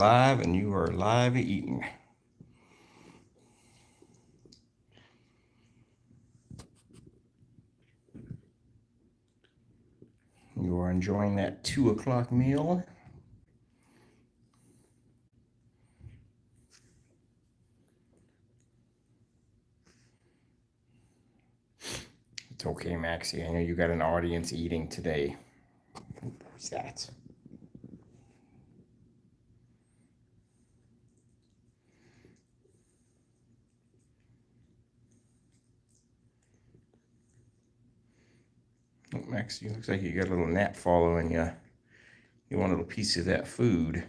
Live, and you are live eating. You are enjoying that 2 o'clock meal. It's okay, Maxie. I know you got an audience eating today. Who's that? Oh, Maxie, looks like you got a little gnat following you. You want a little piece of that food.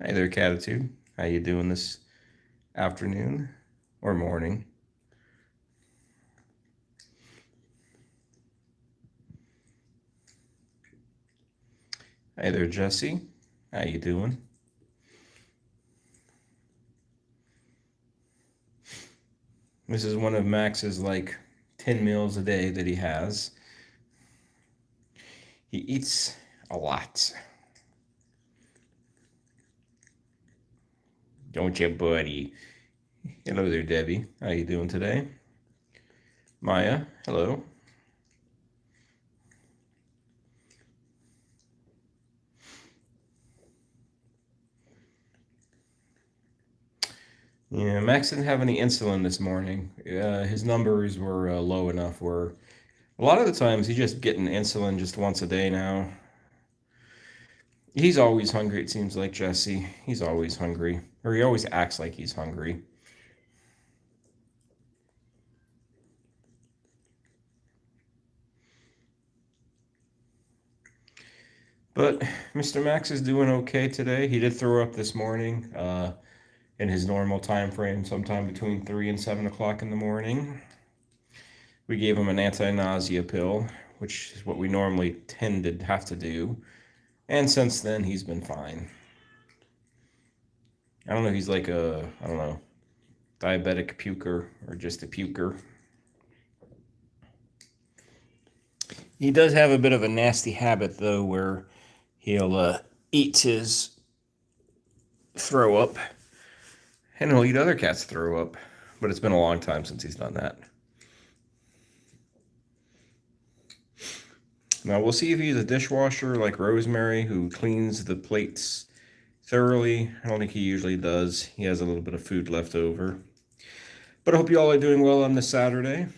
Hi there, Catitude. How you doing this afternoon or morning? Hi there, Jesse. How you doing? This is one of Max's like 10 meals a day that he has. He eats a lot. Don't you, buddy? Hello there, Debbie. How you doing today? Maya, hello. Yeah, Max didn't have any insulin this morning. His numbers were low enough where a lot of the times he's just getting insulin just once a day now. He's always hungry, it seems like, Jesse. He's always hungry. Or he always acts like he's hungry. But Mr. Max is doing okay today. He did throw up this morning in his normal time frame, sometime between 3 and 7 o'clock in the morning. We gave him an anti-nausea pill, which is what we normally tend to have to do. And since then, he's been fine. I don't know, he's like a, I don't know, diabetic puker or just a puker. He does have a bit of a nasty habit, though, where he'll eat his throw up, and he'll eat other cats' throw up. But it's been a long time since he's done that. Now, we'll see if he's a dishwasher like Rosemary, who cleans the plates thoroughly. I don't think he usually does. He has a little bit of food left over. But I hope you all are doing well on this Saturday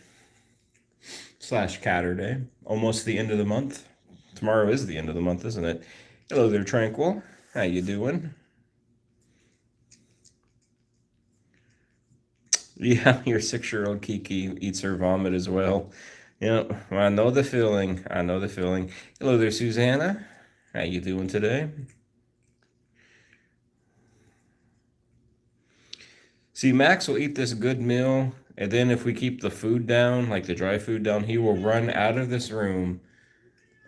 / Catterday. Almost the end of the month. Tomorrow is the end of the month, isn't it? Hello there, Tranquil. How you doing? Yeah, your 6-year-old Kiki eats her vomit as well. Yep, I know the feeling. I know the feeling. Hello there, Susanna. How you doing today? See, Max will eat this good meal, and then if we keep the food down, like the dry food down, he will run out of this room,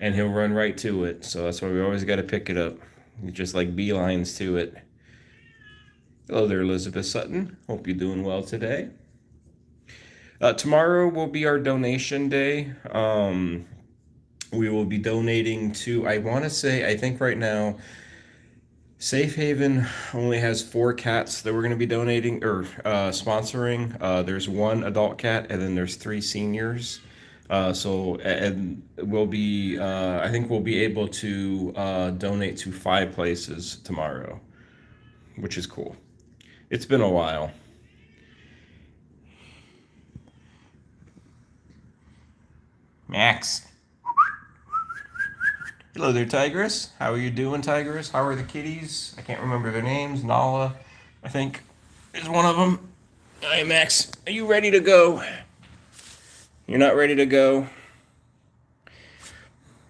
and he'll run right to it. So that's why we always got to pick it up. He just like beelines to it. Hello there, Elizabeth Sutton. Hope you're doing well today. Tomorrow will be our donation day. We will be donating to, I want to say, I think right now, Safe Haven only has 4 cats that we're going to be donating or sponsoring. There's 1 adult cat, and then there's 3 seniors. And we'll be, I think we'll be able to donate to 5 places tomorrow, which is cool. It's been a while. Max. Hello there, Tigress. How are you doing, Tigress? How are the kitties? I can't remember their names. Nala, I think, is one of them. Hi, Max. Are you ready to go? You're not ready to go?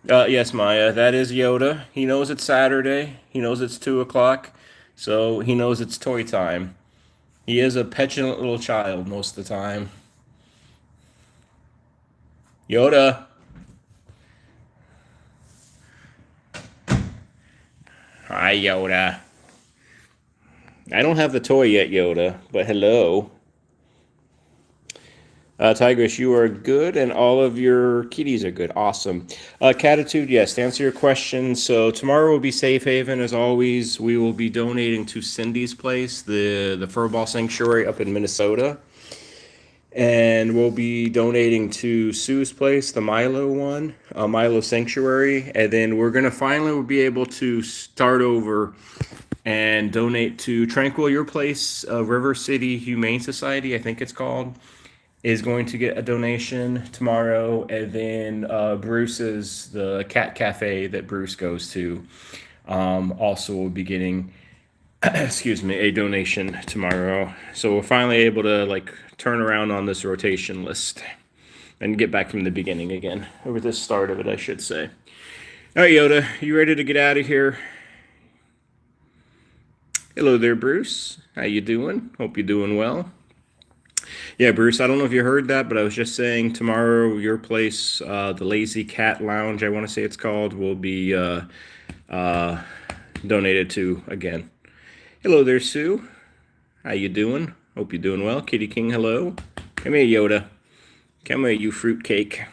Yes, Maya. That is Yoda. He knows it's Saturday. He knows it's 2 o'clock. So he knows it's toy time. He is a petulant little child most of the time. Yoda. Hi, Yoda. I don't have the toy yet, Yoda, but hello. Tigress, you are good, and all of your kitties are good. Awesome. Catitude, yes, to answer your question. So tomorrow will be Safe Haven, as always. We will be donating to Cindy's place, the Furball Sanctuary up in Minnesota. And we'll be donating to Sue's place, the Milo one, Milo Sanctuary. And then we're going to finally be able to start over and donate to Tranquil, your place, River City Humane Society, I think it's called, is going to get a donation tomorrow. And then Bruce's, the cat cafe that Bruce goes to, also will be getting excuse me, a donation tomorrow. So we're finally able to like turn around on this rotation list and get back from the beginning again, or the start of it, I should say. All right, Yoda, you ready to get out of here? Hello there, Bruce. How you doing? Hope you're doing well. Yeah, Bruce, I don't know if you heard that, but I was just saying tomorrow your place, the Lazy Cat Lounge, I want to say it's called, will be donated to again. Hello there, Sue. How you doing? Hope you're doing well. Kitty King, hello. Come here, Yoda. Come here, you fruitcake.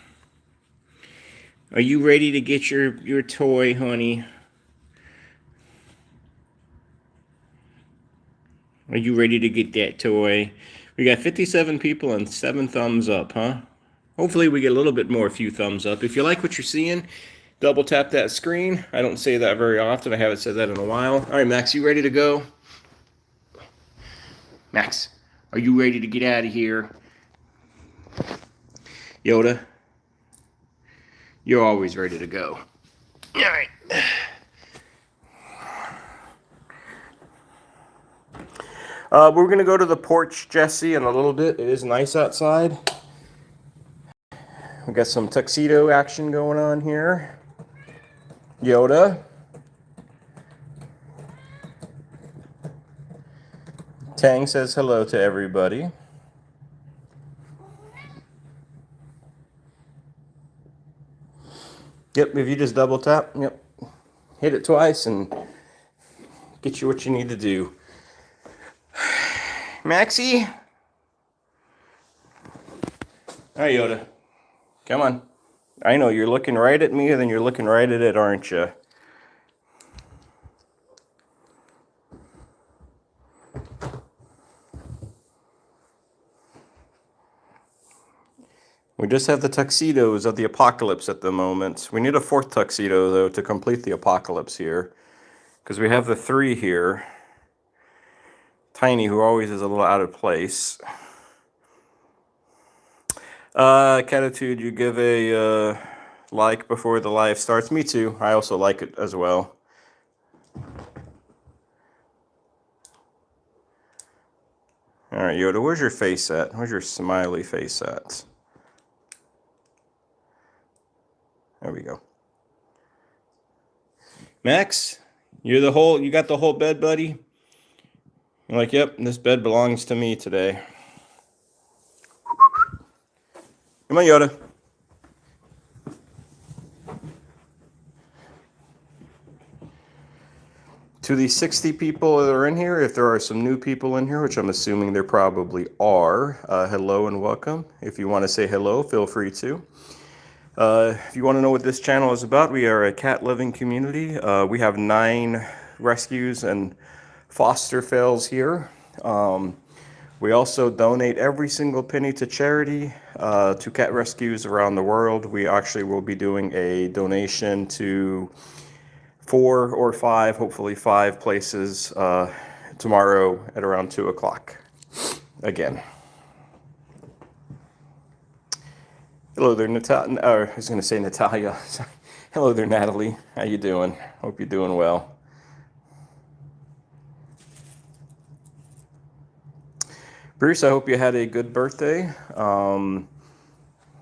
Are you ready to get your toy, honey? Are you ready to get that toy? We got 57 people and 7 thumbs up, huh? Hopefully we get a little bit more, few thumbs up. If you like what you're seeing, double tap that screen. I don't say that very often. I haven't said that in a while. All right, Max, you ready to go? Max, are you ready to get out of here? Yoda, you're always ready to go. All right. We're going to go to the porch, Jesse, in a little bit. It is nice outside. We got some tuxedo action going on here. Yoda. Tang says hello to everybody. Yep, if you just double tap, yep, hit it twice and get you what you need to do. Maxie? All right, Yoda. Come on. I know, you're looking right at me and then you're looking right at it, aren't you? We just have the tuxedos of the apocalypse at the moment. We need a 4th tuxedo, though, to complete the apocalypse here. Because we have the 3 here. Tiny, who always is a little out of place. Catitude, you give a like before the live starts. Me too. I also like it as well. All right, Yoda, where's your face at? Where's your smiley face at? There we go. Max, you got the whole bed, buddy? You're like, yep, this bed belongs to me today. Come on, Yoda. To the 60 people that are in here, if there are some new people in here, which I'm assuming there probably are, hello and welcome. If you want to say hello, feel free to. If you want to know what this channel is about, we are a cat-loving community. We have 9 rescues and foster fails here. We also donate every single penny to charity, to cat rescues around the world. We actually will be doing a donation to 4 or 5, hopefully 5 places tomorrow at around 2 o'clock again. Hello there, Natalia. I was going to say Natalia. Hello there, Natalie. How you doing? Hope you're doing well. Bruce, I hope you had a good birthday.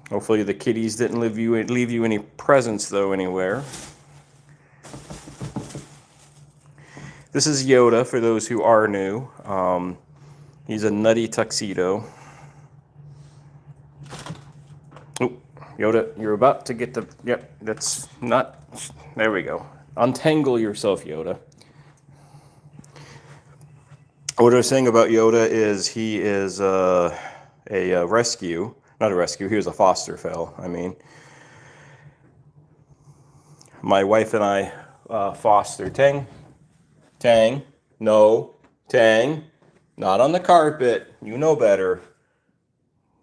Hopefully the kitties didn't leave you any presents, though, anywhere. This is Yoda, for those who are new. He's a nutty tuxedo. Oh, Yoda, you're about to get the... Yep, that's not... There we go. Untangle yourself, Yoda. What I was saying about Yoda is he is a rescue. not a rescue, he was a foster Phil. I mean, my wife and I fostered Tang. Tang, no, Tang, not on the carpet. You know better.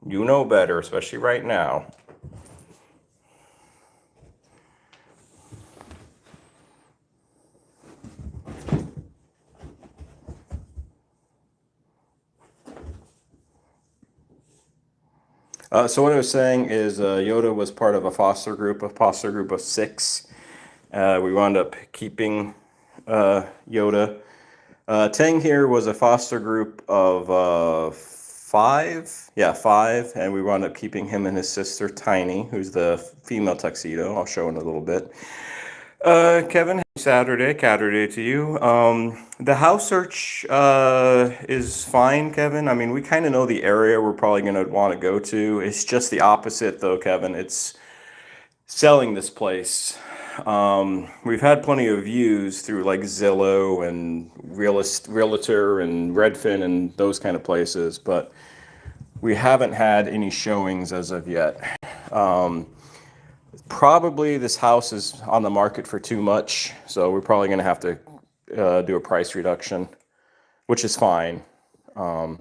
You know better, especially right now. So what I was saying is Yoda was part of a foster group of 6. We wound up keeping Yoda. Tang here was a foster group of 5. Yeah, 5. And we wound up keeping him and his sister, Tiny, who's the female tuxedo. I'll show in a little bit. Kevin, Saturday to you. The house search is fine, Kevin. I mean, we kind of know the area we're probably going to want to go to. It's just the opposite, though, Kevin. It's selling this place. We've had plenty of views through like Zillow and Realtor and Redfin and those kind of places, but we haven't had any showings as of yet. Probably this house is on the market for too much, so we're probably going to have to do a price reduction, which is fine. But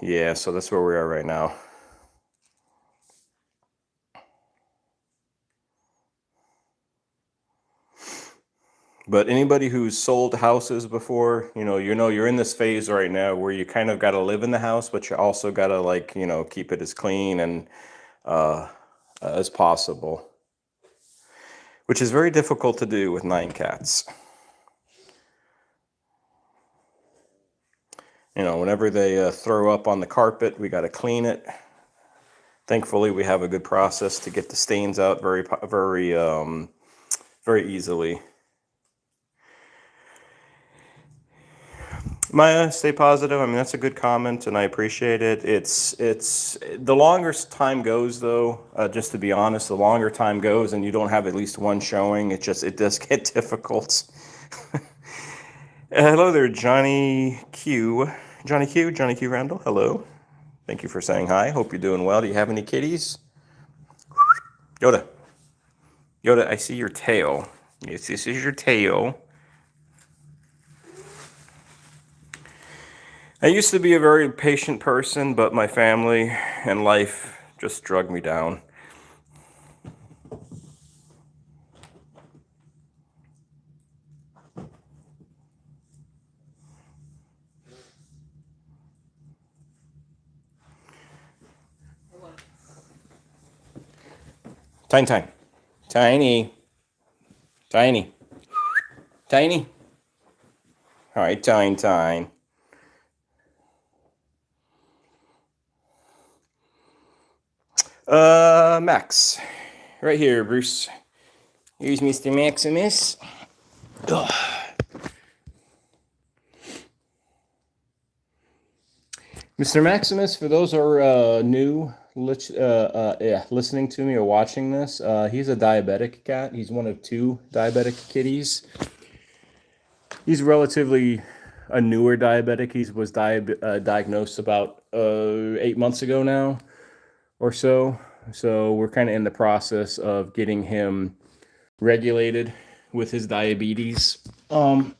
yeah, so that's where we are right now. But anybody who's sold houses before, you're in this phase right now where you kind of got to live in the house, but you also got to keep it as clean and as possible, which is very difficult to do with 9 cats. Whenever they throw up on the carpet, we got to clean it. Thankfully, we have a good process to get the stains out very, very, very easily. Maya, stay positive. I mean, that's a good comment, and I appreciate it. It's the longer time goes, though. Just to be honest, the longer time goes, and you don't have at least one showing, it does get difficult. Hello there, Johnny Q. Johnny Q Randall. Hello. Thank you for saying hi. Hope you're doing well. Do you have any kitties? Yoda, I see your tail. Yes, this is your tail. I used to be a very patient person, but my family and life just drug me down. Tiny. All right, Tiny. Max. Right here, Bruce. Here's Mr. Maximus. Ugh. Mr. Maximus, for those who are new, listening to me or watching this, he's a diabetic cat. He's one of 2 diabetic kitties. He's relatively a newer diabetic. He was diagnosed about 8 months ago now or so. So we're kind of in the process of getting him regulated with his diabetes.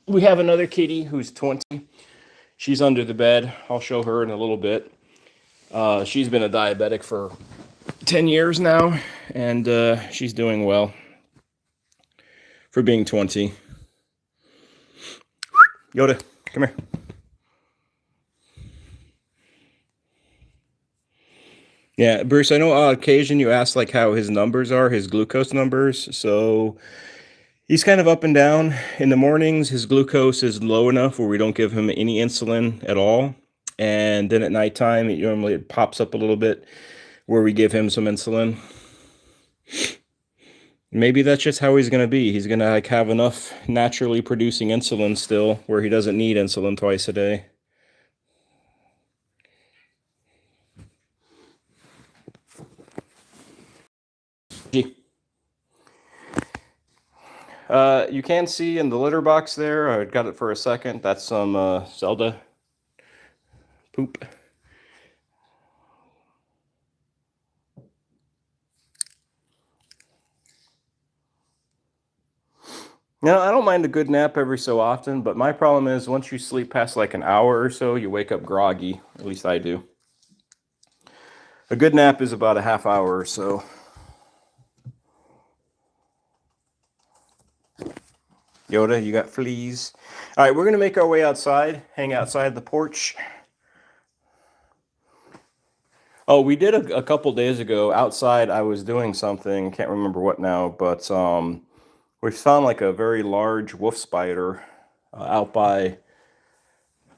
We have another kitty who's 20. She's under the bed. I'll show her in a little bit. She's been a diabetic for 10 years now, and she's doing well for being 20. Yoda, come here. Yeah, Bruce, I know on occasion you asked how his numbers are, his glucose numbers. So he's kind of up and down. In the mornings, his glucose is low enough where we don't give him any insulin at all. And then at nighttime, it pops up a little bit where we give him some insulin. Maybe that's just how he's going to be. He's going to have enough naturally producing insulin still where he doesn't need insulin twice a day. You can see in the litter box there, I got it for a second, that's some Zelda poop. Now, I don't mind a good nap every so often, but my problem is once you sleep past like an hour or so, you wake up groggy. At least I do. A good nap is about a half hour or so. Yoda, you got fleas. All right, we're going to make our way outside, hang outside the porch. Oh, we did a couple days ago outside. I was doing something, can't remember what now, but we found like a very large wolf spider out by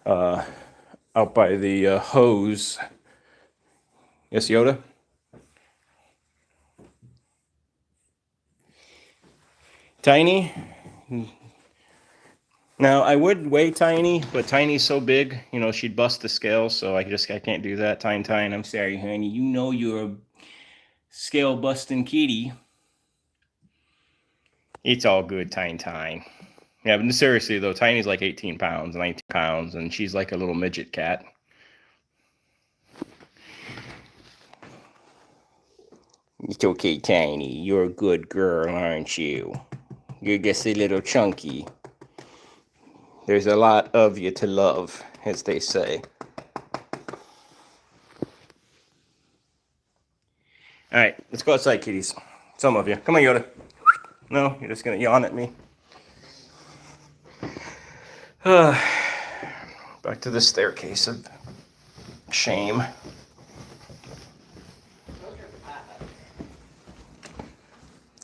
the hose. Yes, Yoda? Tiny? Now, I would weigh Tiny, but Tiny's so big, you know, she'd bust the scale, so I can't do that. Tine, I'm sorry, honey. You know you're a scale busting kitty. It's all good, Tine. Yeah, but seriously though, Tiny's like 18 pounds, 19 pounds, and she's like a little midget cat. It's okay, Tiny. You're a good girl, aren't you? You're just a little chunky. There's a lot of you to love, as they say. All right, let's go outside, kitties. Some of you. Come on, Yoda. No, you're just going to yawn at me. Back to the staircase of shame.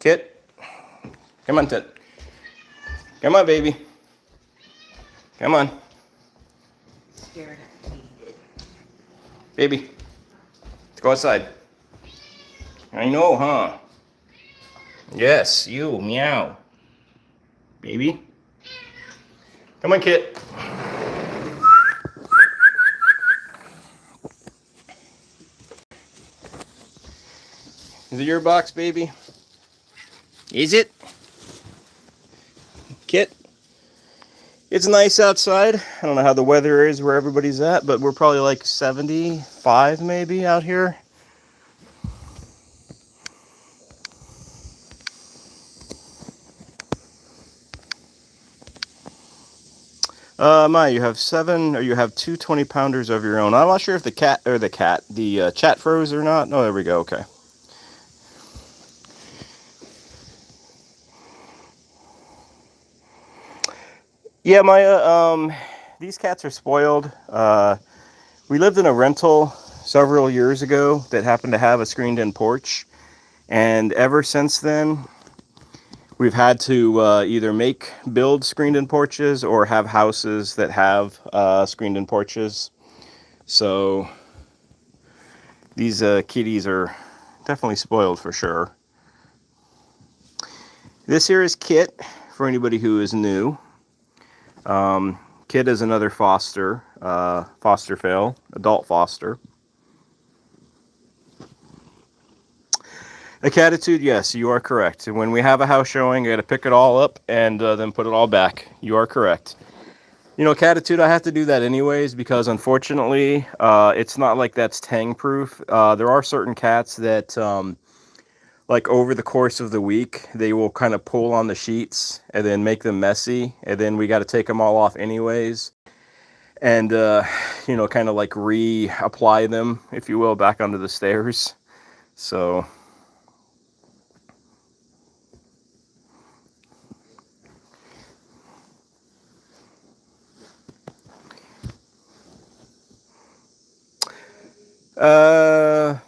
Kit, come on, Tit. Come on, baby. Come on. Scared at me. Baby, let's go outside. I know, huh? Yes, you, meow. Baby. Come on, Kit. Is it your box, baby? Is it? Kit? It's nice outside. I don't know how the weather is where everybody's at, but we're probably like 75 maybe out here. Maya, you have 7, or you have two 20-pounders of your own. I'm not sure if the chat froze or not. Oh, there we go. Okay. Yeah, Maya, these cats are spoiled. We lived in a rental several years ago that happened to have a screened-in porch. And ever since then, we've had to either build screened-in porches or have houses that have screened-in porches. So these kitties are definitely spoiled for sure. This here is Kit, for anybody who is new. Kit is another foster fail, adult foster. A Catitude, yes, you are correct. When we have a house showing, I got to pick it all up and then put it all back. You are correct. You know, Catitude, I have to do that anyways because unfortunately, it's not like that's tang proof. There are certain cats that, like over the course of the week, they will kind of pull on the sheets and then make them messy, and then we got to take them all off anyways, and you know, kind of like reapply them, if you will, back onto the stairs. So.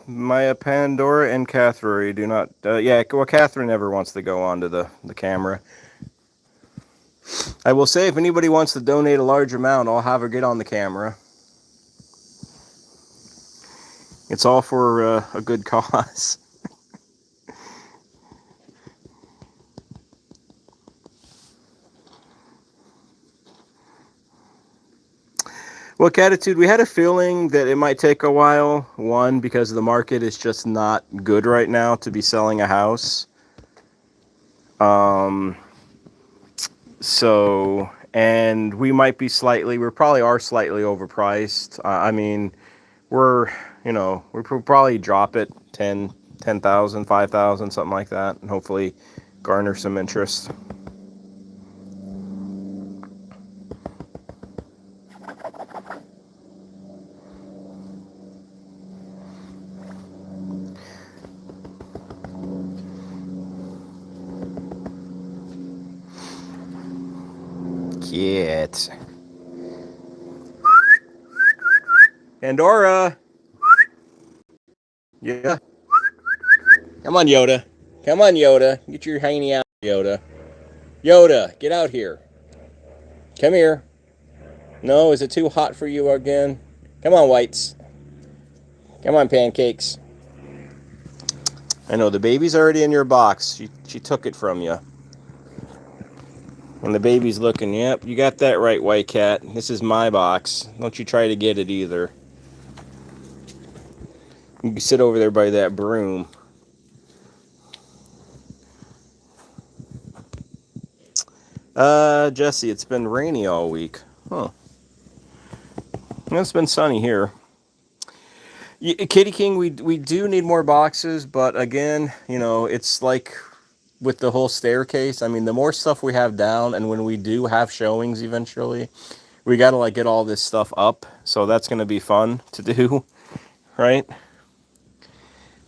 Maya, Pandora, and Catherine do not. Yeah, well, Catherine never wants to go onto the camera. I will say, if anybody wants to donate a large amount, I'll have her get on the camera. It's all for a good cause. Well, Catitude, we had a feeling that it might take a while. One, because the market is just not good right now to be selling a house. So, and we probably are slightly overpriced. I mean, we probably drop it 10,000, 5,000, something like that, and hopefully garner some interest. cute. Pandora. Yeah. Come on, Yoda. Come on, Yoda. Get your hiney out, Yoda. Yoda, get out here. Come here. No, is it too hot for you again? Come on, Whites. Come on, Pancakes. I know, the baby's already in your box. She took it from you. And the baby's looking, yep, you got that right, White Cat. This is my box. Don't you try to get it either. You can sit over there by that broom. Jesse, it's been rainy all week. Huh. It's been sunny here. Kitty King, we do need more boxes, but again, you know, it's like with the whole staircase. I mean, the more stuff we have down, and when we do have showings eventually, we got to like get all this stuff up. So that's going to be fun to do, right?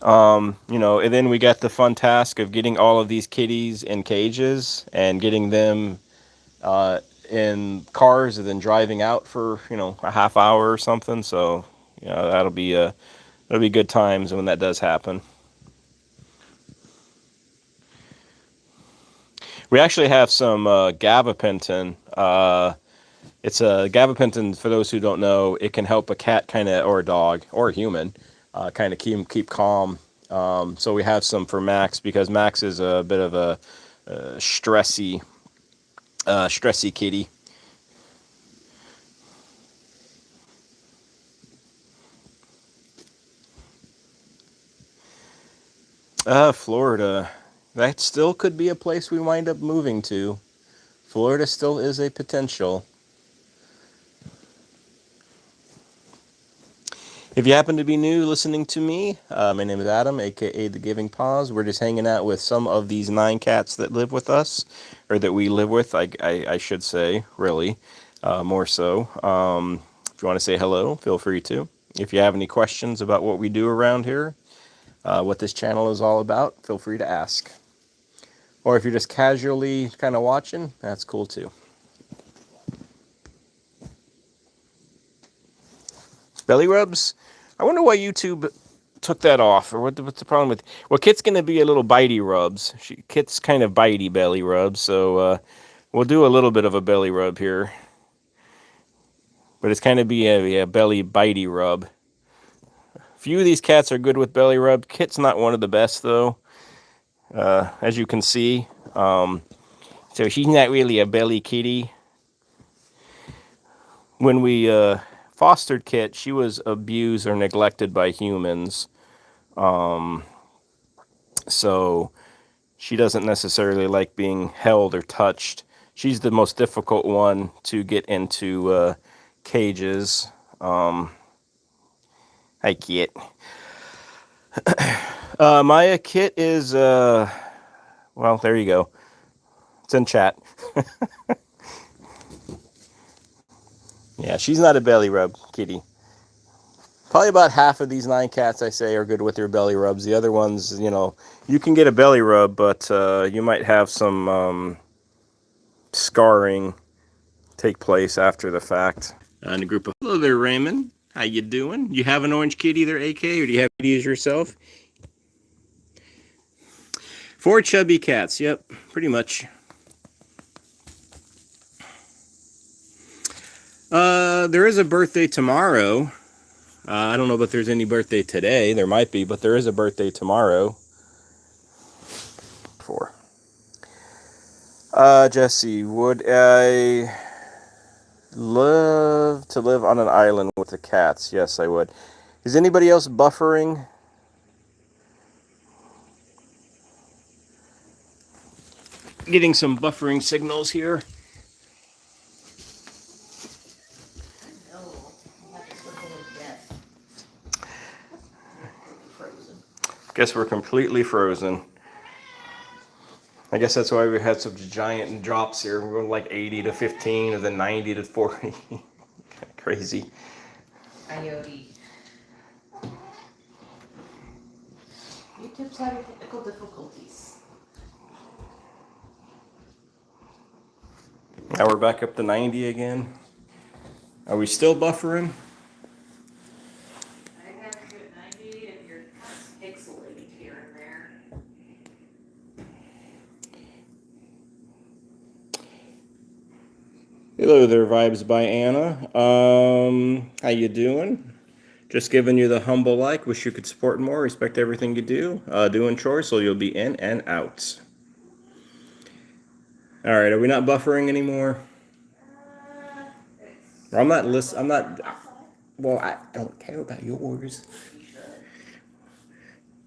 You know, and then we got the fun task of getting all of these kitties in cages and getting them in cars and then driving out for, you know, a half hour or something. So, you know, that'll be good times when that does happen. We actually have some gabapentin. It's a gabapentin, for those who don't know, it can help a cat kind of, or a dog, or a human, kind of keep calm. So we have some for Max, because Max is a bit of a stressy kitty. Florida. That still could be a place we wind up moving to. Florida still is a potential. If you happen to be new listening to me, my name is Adam, aka The Giving PAWS. We're just hanging out with some of these 9 cats that live with us, or that we live with, I should say, really, more so. If you want to say hello, feel free to. If you have any questions about what we do around here, what this channel is all about, feel free to ask. Or if you're just casually kind of watching, that's cool too. Belly rubs? I wonder why YouTube took that off, or what's the problem with... Well, Kit's going to be a little bitey rubs. Kit's kind of bitey belly rubs, so we'll do a little bit of a belly rub here. But it's kind of be a belly bitey rub. A few of these cats are good with belly rub. Kit's not one of the best, though, as you can see. So she's not really a belly kitty. When we fostered Kit, she was abused or neglected by humans. So she doesn't necessarily like being held or touched. She's the most difficult one to get into cages. Hi, Kit. Maya, Kit is, well, there you go. It's in chat. Yeah, she's not a belly rub kitty. Probably about half of these 9 cats, I say, are good with their belly rubs. The other ones, you know, you can get a belly rub, but you might have some scarring take place after the fact. And a group of... Hello there, Raymond. How you doing? You have an orange kitty there, AK, or do you have kitties yourself? 4 chubby cats, yep, pretty much. There is a birthday tomorrow. I don't know if there's any birthday today. There might be, but there is a birthday tomorrow. 4. Jesse, would I love to live on an island with the cats? Yes, I would. Is anybody else buffering? Getting some buffering signals here. Guess we're completely frozen. I guess that's why we had such giant drops here. We're going like 80 to 15, and then 90 to 40. Crazy. Coyote. YouTube's having technical difficulties. Now we're back up to 90 again. Are we still buffering? I have you at 90 and you're kind of pixelated here and there. Hello there, Vibes by Anna. How you doing? Just giving you the humble like. Wish you could support more. Respect everything you do. Doing chores so you'll be in and out. All right, are we not buffering anymore? I'm not list. I'm not. Well, I don't care about yours.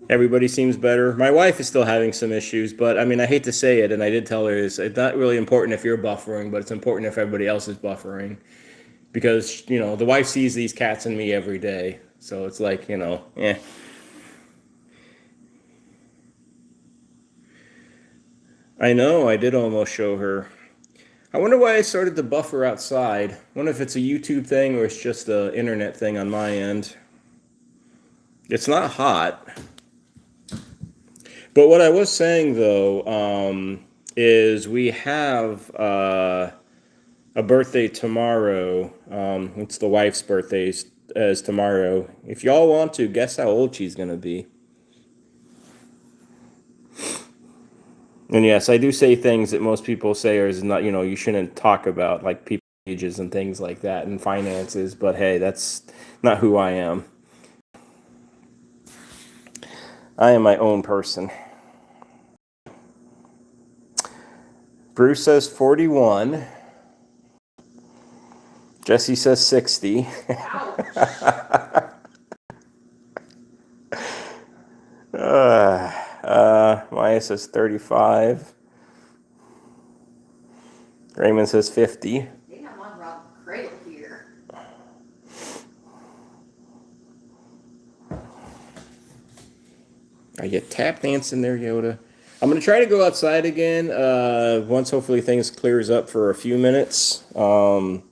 Everybody seems better. My wife is still having some issues, but I mean, I hate to say it, and I did tell her it's not really important if you're buffering, but it's important if everybody else is buffering, because you know the wife sees these cats and me every day, so it's like eh. I know. I did almost show her. I wonder why I started to buffer outside. I wonder if it's a YouTube thing or it's just an internet thing on my end. It's not hot. But what I was saying, though, is we have a birthday tomorrow. It's the wife's birthday is tomorrow. If y'all want to, guess how old she's going to be. And yes, I do say things that most people say is not, you shouldn't talk about, like people ages and things like that and finances. But hey, that's not who I am. I am my own person. Bruce says 41. Jesse says 60. Maya says 35. Raymond says 50. I think I'm on Rob Cradle here. I get tap dancing there, Yoda. I'm going to try to go outside again once hopefully things clears up for a few minutes. And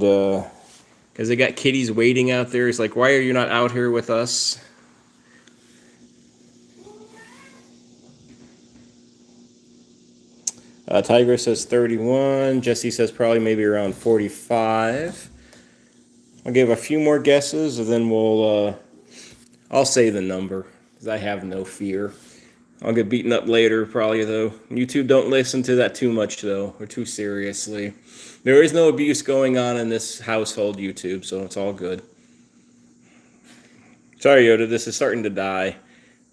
because they got kitties waiting out there. It's like, why are you not out here with us? Tiger says 31. Jesse says probably maybe around 45. I'll give a few more guesses and then I'll say the number because I have no fear. I'll get beaten up later probably though. YouTube don't listen to that too much though or too seriously. There is no abuse going on in this household, YouTube, so it's all good. Sorry, Yoda, this is starting to die.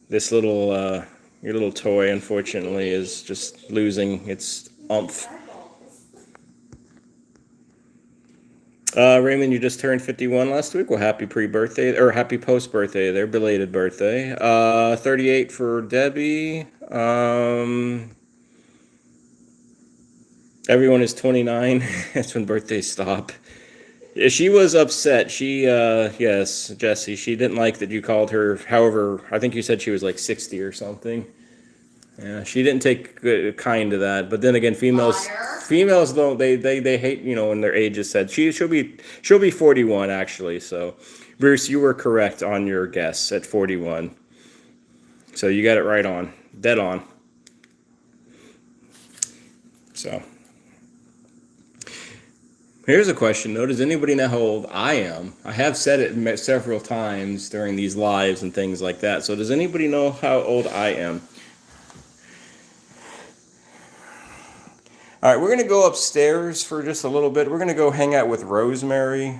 This little your little toy, unfortunately, is just losing its oomph. Raymond, you just turned 51 last week. Well, happy pre-birthday, or happy post-birthday there, belated birthday. 38 for Debbie. Everyone is 29. That's when birthdays stop. Yeah, she was upset. Yes, Jessie, she didn't like that you called her. However, I think you said she was like 60 or something. Yeah, she didn't take kind to that. But then again, females don't. They hate when their age is said. She'll be 41 actually. So, Bruce, you were correct on your guess at 41. So you got it right on, dead on. So. Here's a question, though. Does anybody know how old I am? I have said it several times during these lives and things like that. So does anybody know how old I am? All right, we're going to go upstairs for just a little bit. We're going to go hang out with Rosemary,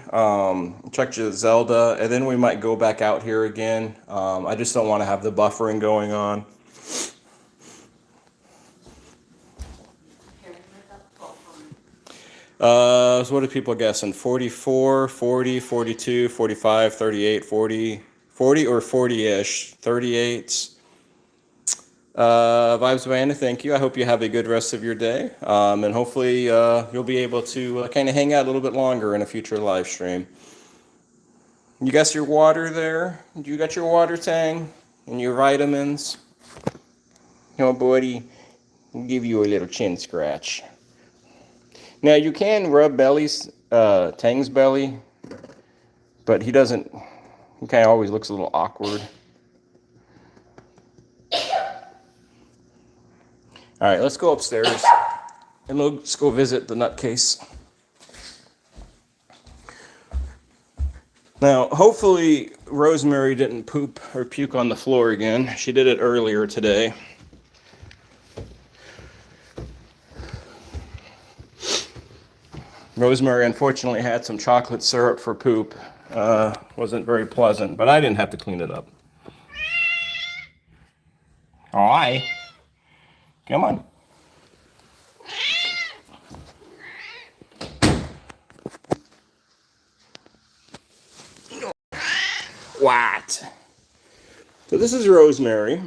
check Zelda, and then we might go back out here again. I just don't want to have the buffering going on. So what are people guessing? 44, 40, 42, 45, 38, 40, 40 or 40-ish, 38. Vibes by Anna, thank you. I hope you have a good rest of your day. And hopefully you'll be able to kind of hang out a little bit longer in a future live stream. You got your water there? You got your water, Tang? And your vitamins? Oh, buddy, I'll give you a little chin scratch. Now, you can rub Tang's belly, but he doesn't, he kind of always looks a little awkward. All right, let's go upstairs. And let's go visit the nutcase. Now, hopefully, Rosemary didn't poop or puke on the floor again. She did it earlier today. Rosemary unfortunately had some chocolate syrup for poop. Wasn't very pleasant, but I didn't have to clean it up. Hi. Come on. What? So this is Rosemary.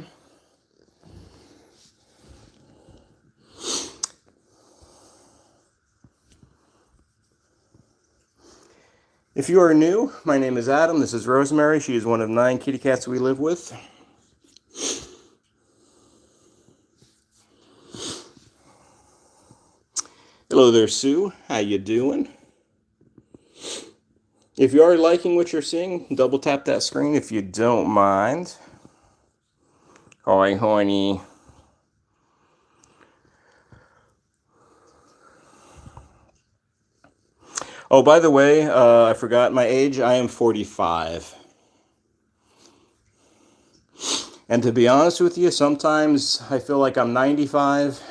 If you are new, my name is Adam. This is Rosemary. She is one of 9 kitty cats we live with. Hello there, Sue. How you doing? If you are liking what you're seeing, double tap that screen if you don't mind. Hi, honey. Oh, by the way, I forgot my age. I am 45. And to be honest with you, sometimes I feel like I'm 95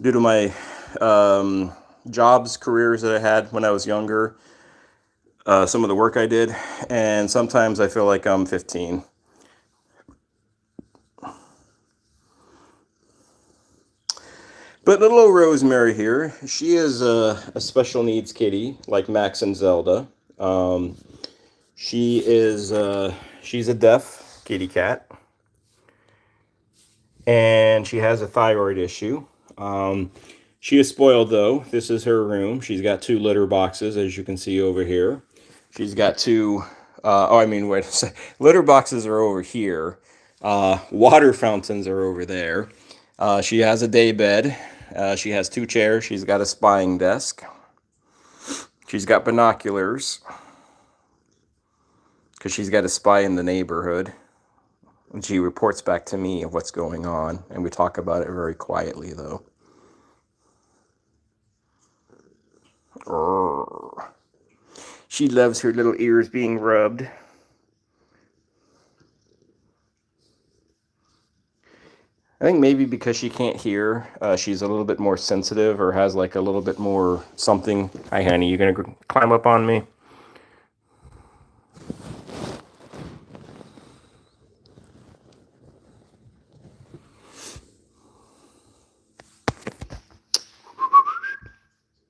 due to my jobs, careers that I had when I was younger, some of the work I did, and sometimes I feel like I'm 15. But little old Rosemary here, she is a special needs kitty, like Max and Zelda. She's a deaf kitty cat, and she has a thyroid issue. She is spoiled though. This is her room. She's got 2 litter boxes, as you can see over here. She's got 2. Wait a second. Litter boxes are over here. Water fountains are over there. She has a day bed. She has 2 chairs. She's got a spying desk. She's got binoculars because she's got to spy in the neighborhood. And she reports back to me of what's going on, and we talk about it very quietly, though. She loves her little ears being rubbed. I think maybe because she can't hear, she's a little bit more sensitive or has like a little bit more something. Hi, honey, you gonna climb up on me?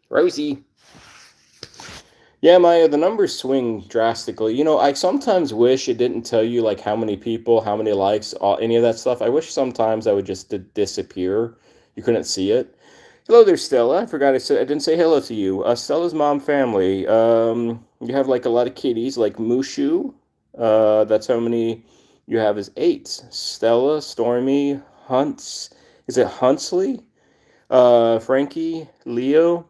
Rosie. Yeah, Maya, the numbers swing drastically. You know, I sometimes wish it didn't tell you like how many people, how many likes, any of that stuff. I wish sometimes I would just disappear. You couldn't see it. Hello there, Stella. I forgot I didn't say hello to you. Stella's mom family. You have like a lot of kitties, like Mushu. That's how many you have is 8. Stella, Stormy, Hunts. Is it Huntsley? Frankie, Leo.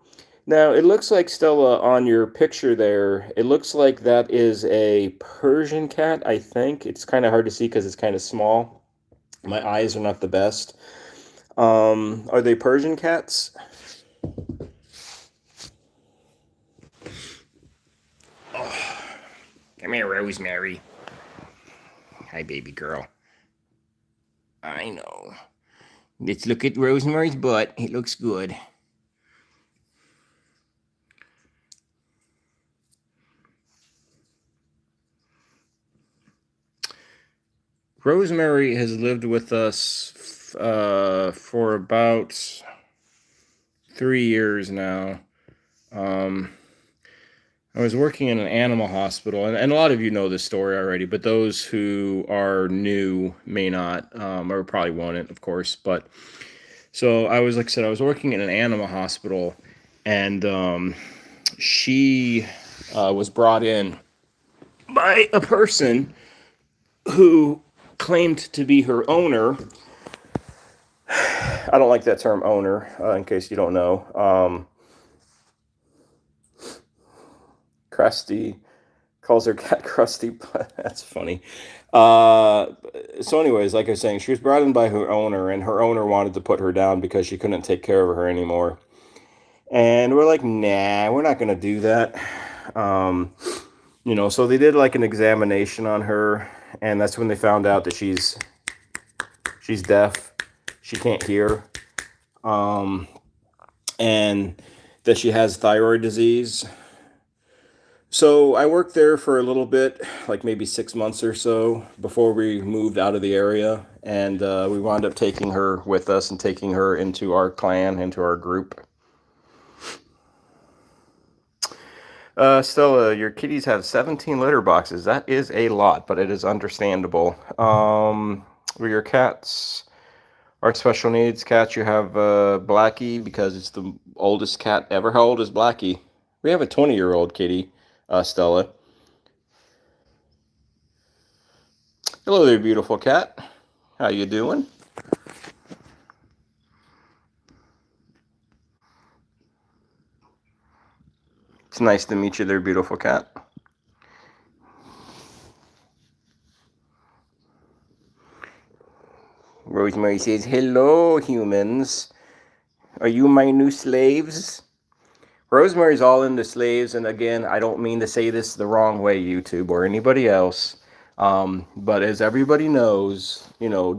Now, it looks like, Stella, on your picture there, it looks like that is a Persian cat, I think. It's kind of hard to see because it's kind of small. My eyes are not the best. Are they Persian cats? Oh, come here, Rosemary. Hi, baby girl. I know. Let's look at Rosemary's butt. It looks good. Rosemary has lived with us for about 3 years now. I was working in an animal hospital, and a lot of you know this story already, but those who are new may not, or probably won't, of course. But so like I said, I was working in an animal hospital, and she was brought in by a person who claimed to be her owner. I don't like that term owner, in case you don't know. Calls her cat crusty. That's funny. So anyways, like I was saying, she was brought in by her owner, and her owner wanted to put her down because she couldn't take care of her anymore. And we're like, nah, we're not gonna do that. Um, so they did like an examination on her, and that's when they found out that she's deaf, she can't hear, and that she has thyroid disease. So I worked there for a little bit, like maybe 6 months or so, before we moved out of the area, and we wound up taking her with us and taking her into our clan, into our group. Stella, your kitties have 17 litter boxes. That is a lot, but it is understandable. Were your cats are special needs cats? You have Blackie because it's the oldest cat ever. How old is Blackie? We have a 20-year-old kitty, Stella. Hello there, beautiful cat. How you doing? It's nice to meet you there, beautiful cat. Rosemary says, hello, humans. Are you my new slaves? Rosemary's all into slaves, and again, I don't mean to say this the wrong way, YouTube, or anybody else. But as everybody knows,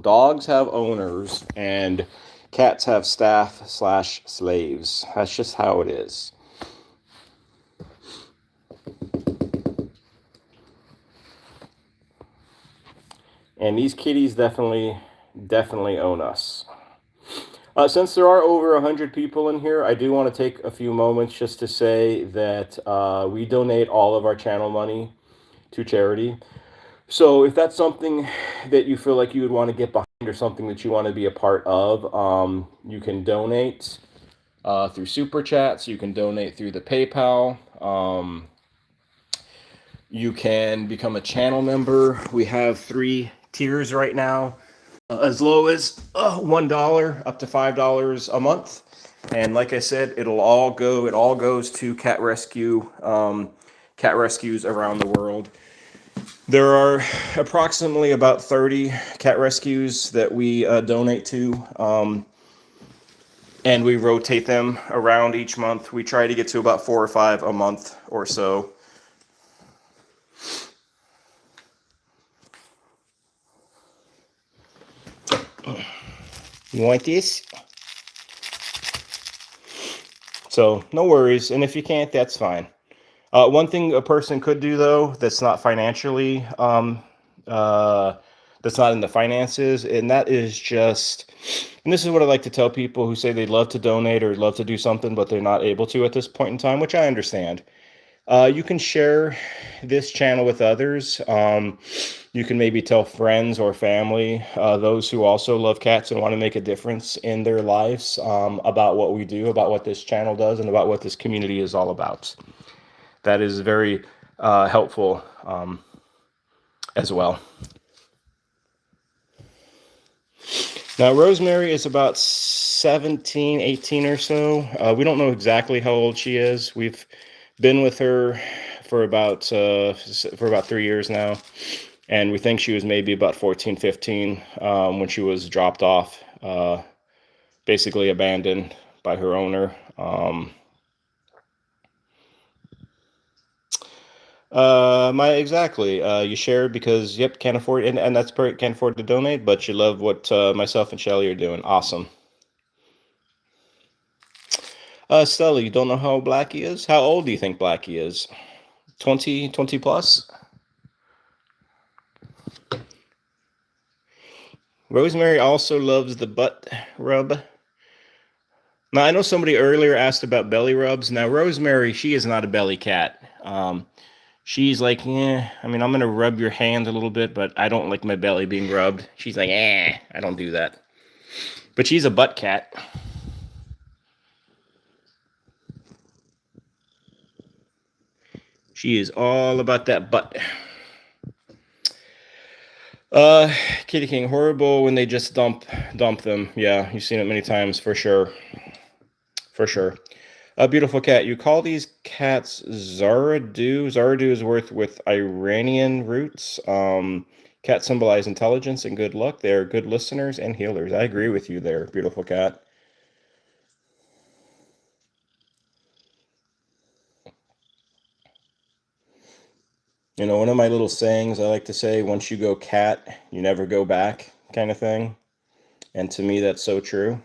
dogs have owners, and cats have staff/slaves. That's just how it is. And these kitties definitely own us. Since there are over 100 people in here, I do want to take a few moments just to say that we donate all of our channel money to charity. So if that's something that you feel like you would want to get behind or something that you want to be a part of, you can donate through Super Chats. You can donate through the PayPal. You can become a channel member. We have 3 tiers right now, as low as $1 up to $5 a month. And like I said, it all goes to cat rescues around the world. There are approximately about 30 cat rescues that we donate to, and we rotate them around each month. We try to get to about 4 or 5 a month or so. You want this? So no worries, and if you can't, that's fine. One thing a person could do, though, that's not financially, that's not in the finances, and that is just, and this is what I like to tell people who say they'd love to donate or love to do something, but they're not able to at this point in time, which I understand. You can share this channel with others. You can maybe tell friends or family, those who also love cats and want to make a difference in their lives, about what we do, about what this channel does, and about what this community is all about. That is very helpful as well. Now, Rosemary is about 17, 18 or so. We don't know exactly how old she is. We've been with her for about 3 years now, and we think she was maybe about 14, 15 when she was dropped off, basically abandoned by her owner. You shared because, yep, can't afford, and that's perfect, can't afford to donate, but you love what myself and Shelly are doing. Awesome. Stella, you don't know how old Blackie is? How old do you think Blackie is? 20 plus? Rosemary also loves the butt rub. Now, I know somebody earlier asked about belly rubs. Now, Rosemary, she is not a belly cat. She's like, I'm going to rub your hand a little bit, but I don't like my belly being rubbed. She's like, I don't do that. But she's a butt cat. She is all about that butt. Kitty King, horrible when they just dump them. Yeah, you've seen it many times, for sure. For sure. A beautiful cat. You call these cats Zaradu. Zaradu is worth with Iranian roots. Cats symbolize intelligence and good luck. They are good listeners and healers. I agree with you there, beautiful cat. You know, one of my little sayings I like to say, once you go cat, you never go back, kind of thing. And to me, that's so true.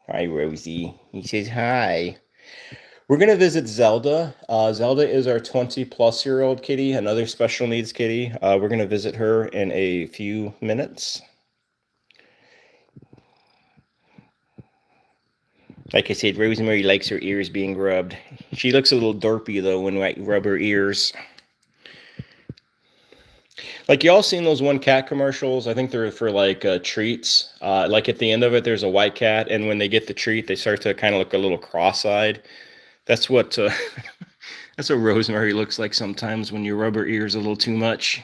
Hi, Rosie. He says hi. We're going to visit Zelda. Zelda is our 20-plus-year-old kitty, another special needs kitty. We're going to visit her in a few minutes. Like I said, Rosemary likes her ears being rubbed. She looks a little derpy, though, when I rub her ears. Like, y'all seen those one cat commercials? I think they're for, like, treats. Like, at the end of it, there's a white cat, and when they get the treat, they start to kind of look a little cross-eyed. That's what that's what Rosemary looks like sometimes when you rub her ears a little too much.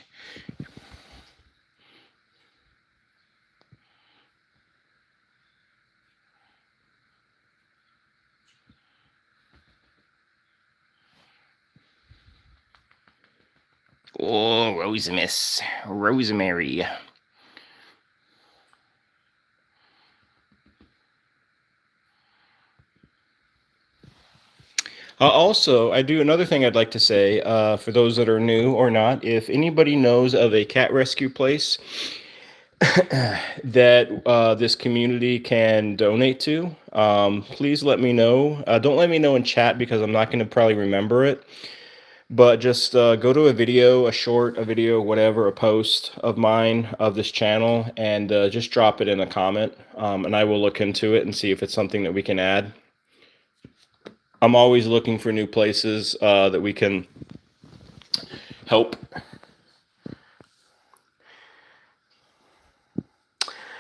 Oh, Rosemary. Also, I do another thing I'd like to say for those that are new or not. If anybody knows of a cat rescue place that this community can donate to, please let me know. Don't let me know in chat because I'm not going to probably remember it. But just go to a video, a video, whatever, a post of mine of this channel, and just drop it in a comment, and I will look into it and see if it's something that we can add. I'm always looking for new places that we can help.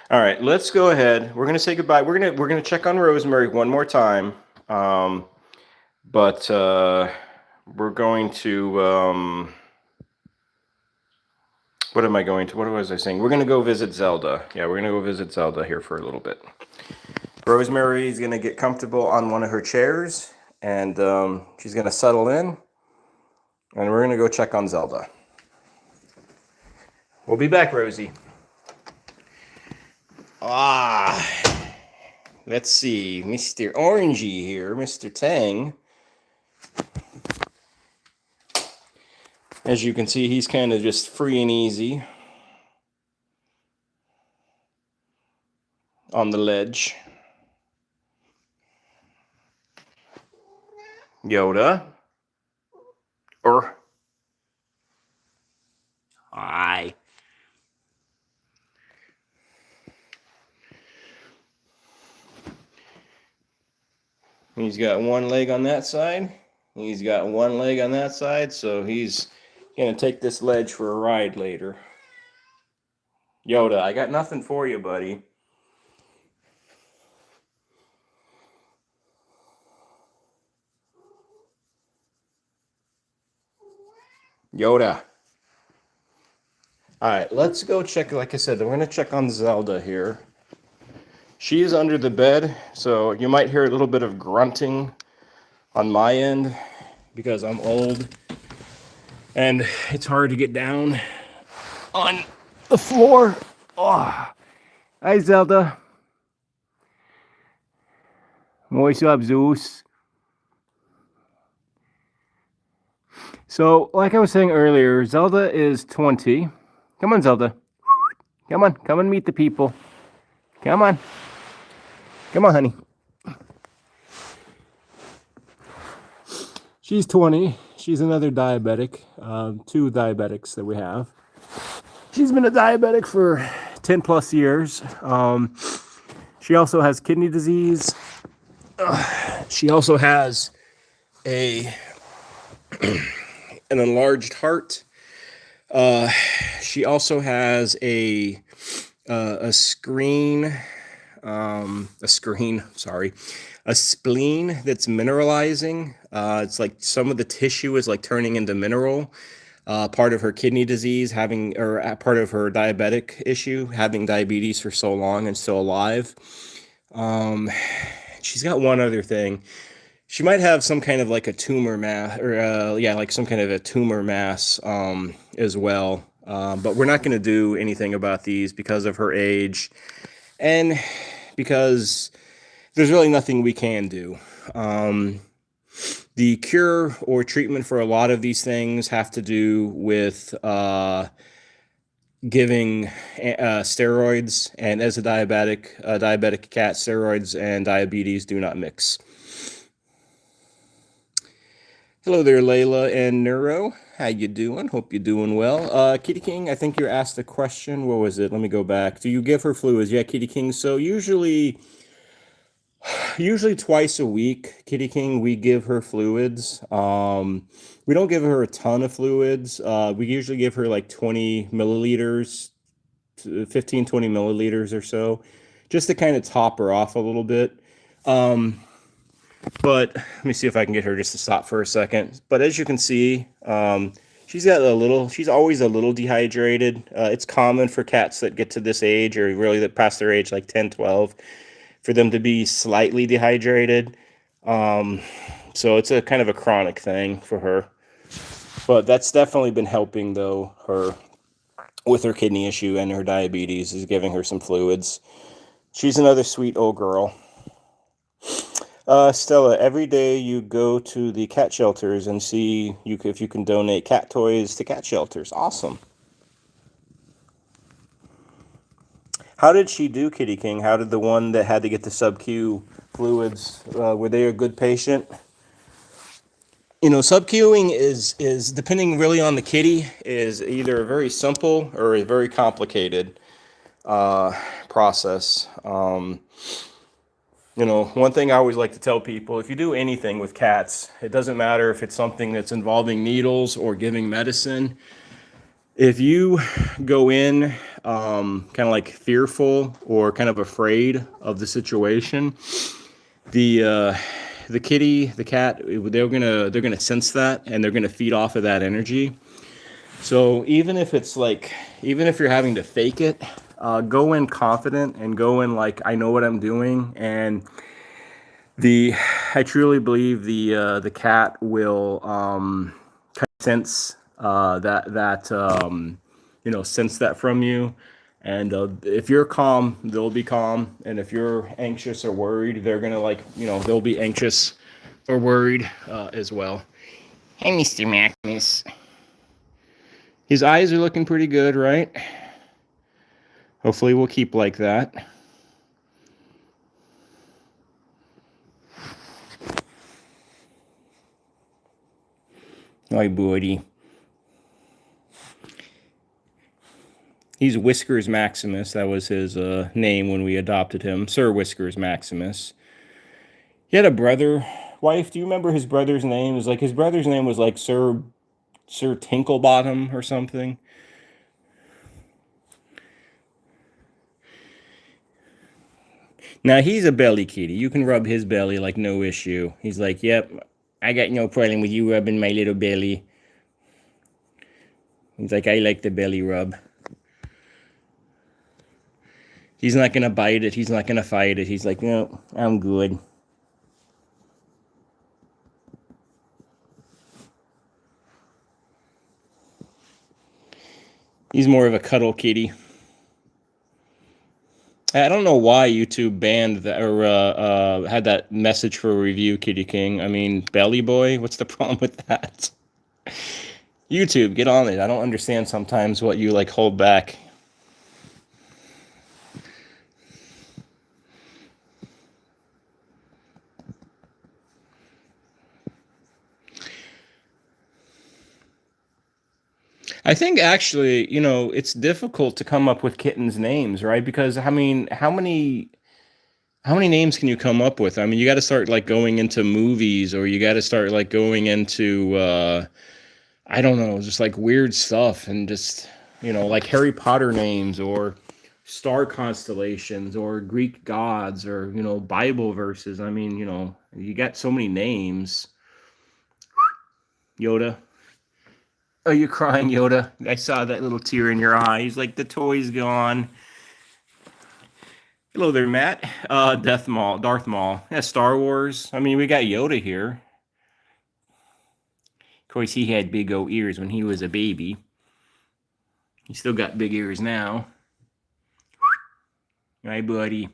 All right, let's go ahead. We're gonna say goodbye. We're gonna check on Rosemary one more time, but we're going to. What am I going to? What was I saying? We're gonna go visit Zelda. Yeah, we're gonna go visit Zelda here for a little bit. Rosemary is gonna get comfortable on one of her chairs, and she's gonna settle in, and we're gonna go check on Zelda. We'll be back, Rosie. Let's see, Mr. Orangey here, Mr. Tang. As you can see, he's kind of just free and easy on the ledge. Yoda. Hi. He's got one leg on that side. He's got one leg on that side, so he's gonna take this ledge for a ride later. Yoda, I got nothing for you, buddy. Yoda. All right, let's go check. Like I said, we're going to check on Zelda here. She is under the bed, so you might hear a little bit of grunting on my end because I'm old and it's hard to get down on the floor. Oh. Hi, Zelda. What's up, Zeus? So, like I was saying earlier, Zelda is 20. Come on, Zelda. Come on, come and meet the people. Come on. Come on, honey. She's 20. She's another diabetic. 2 diabetics that we have. She's been a diabetic for 10 plus years. She also has kidney disease. She also has an enlarged heart. She also has a spleen that's mineralizing. It's like some of the tissue is like turning into mineral. Part of her kidney disease, part of her diabetic issue, having diabetes for so long and still alive. she's got one other thing. She might have some kind of like a tumor mass, or yeah, like some kind of a tumor mass as well. But we're not going to do anything about these because of her age, and because there's really nothing we can do. The cure or treatment for a lot of these things have to do with giving steroids, and as a diabetic cat, steroids and diabetes do not mix. Hello there, Layla and Neuro. How you doing? Hope you're doing well. Kitty King, I think you asked a question. What was it? Let me go back. Do you give her fluids? Yeah, Kitty King. So usually twice a week, Kitty King, we give her fluids. We don't give her a ton of fluids. We usually give her like 20 milliliters, 15, 20 milliliters or so, just to kind of top her off a little bit. But let me see if I can get her just to stop for a second. But as you can see, she's always a little dehydrated. It's common for cats that get to this age, or really that past their age, like 10, 12, for them to be slightly dehydrated. So it's a kind of a chronic thing for her. But that's definitely been helping, though, her with her kidney issue and her diabetes, is giving her some fluids. She's another sweet old girl. Stella, every day you go to the cat shelters and see if you can donate cat toys to cat shelters. Awesome. How did she do, Kitty King? How did the one that had to get the sub-Q fluids, were they a good patient? You know, sub-Qing is depending really on the kitty, is either a very simple or a very complicated process. You know, one thing I always like to tell people, if you do anything with cats, it doesn't matter if it's something that's involving needles or giving medicine. If you go in kind of like fearful or kind of afraid of the situation, the kitty, the cat, they're gonna sense that, and they're gonna feed off of that energy. So even if you're having to fake it, go in confident and go in like, I know what I'm doing. And I truly believe the cat will kind of sense sense that from you. And if you're calm, they'll be calm. And if you're anxious or worried, they're gonna they'll be anxious or worried as well. Hey, Mr. Maximus. His eyes are looking pretty good, right? Hopefully we'll keep like that. Hi, buddy. He's Whiskers Maximus. That was his name when we adopted him. Sir Whiskers Maximus. He had a brother. Wife, do you remember his brother's name? His brother's name was like Sir Tinklebottom or something. Now, he's a belly kitty. You can rub his belly like no issue. He's like, yep, I got no problem with you rubbing my little belly. He's like, I like the belly rub. He's not going to bite it. He's not going to fight it. He's like, no, I'm good. He's more of a cuddle kitty. I don't know why YouTube banned that or had that message for a review, Kitty King. I mean, Belly Boy, what's the problem with that? YouTube, get on it. I don't understand sometimes what you like hold back. I think actually, it's difficult to come up with kittens' names, right? Because I mean, how many names can you come up with? I mean, you got to start like going into movies, or you got to start like going into I don't know, just like weird stuff, and just like Harry Potter names, or star constellations, or Greek gods, or Bible verses. I mean, you got so many names. Yoda. Are you crying, Yoda? I saw that little tear in your eye. He's like, the toy's gone. Hello there, Matt. Darth Maul. Yeah, Star Wars. I mean, we got Yoda here. Of course, he had big old ears when he was a baby. He still got big ears now. Right, buddy?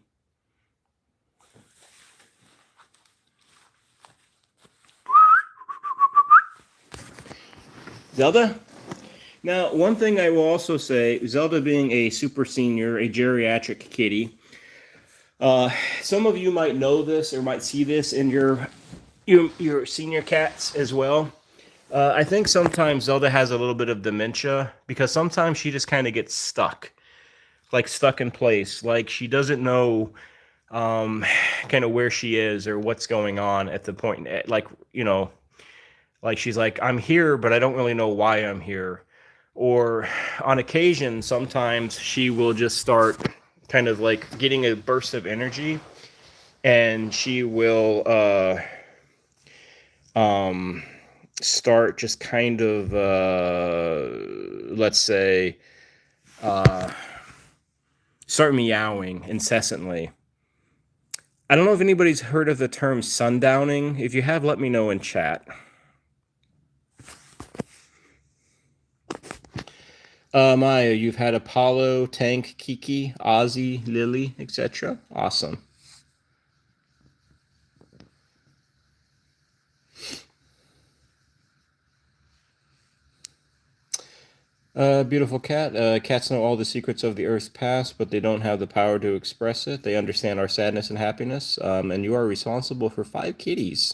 Zelda? Now, one thing I will also say, Zelda being a super senior, a geriatric kitty, some of you might know this or might see this in your senior cats as well. I think sometimes Zelda has a little bit of dementia because sometimes she just kind of gets stuck, like stuck in place, like she doesn't know kind of where she is or what's going on at the point, like, like she's like, I'm here, but I don't really know why I'm here. Or on occasion, sometimes she will just start kind of like getting a burst of energy and she will start just kind of, let's say, start meowing incessantly. I don't know if anybody's heard of the term sundowning. If you have, let me know in chat. Maya, you've had Apollo, Tank, Kiki, Ozzy, Lily, etc. Awesome. Beautiful cat. Cats know all the secrets of the Earth's past, but they don't have the power to express it. They understand our sadness and happiness, and you are responsible for 5 kitties.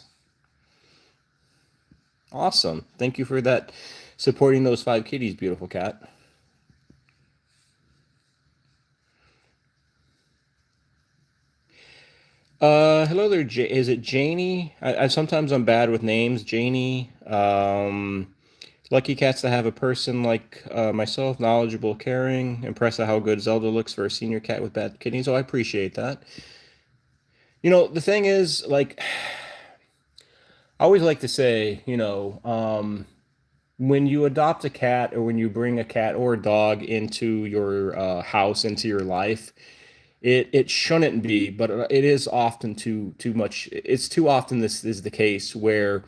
Awesome. Thank you for that, supporting those 5 kitties, beautiful cat. Hello there. Is it Janie? Sometimes I'm bad with names. Janie. Lucky cats to have a person like myself, knowledgeable, caring, impressed at how good Zelda looks for a senior cat with bad kidneys. Oh, I appreciate that. The thing is, like, I always like to say, when you adopt a cat or when you bring a cat or a dog into your house, into your life, it shouldn't be, but it is often too much. It's too often this is the case where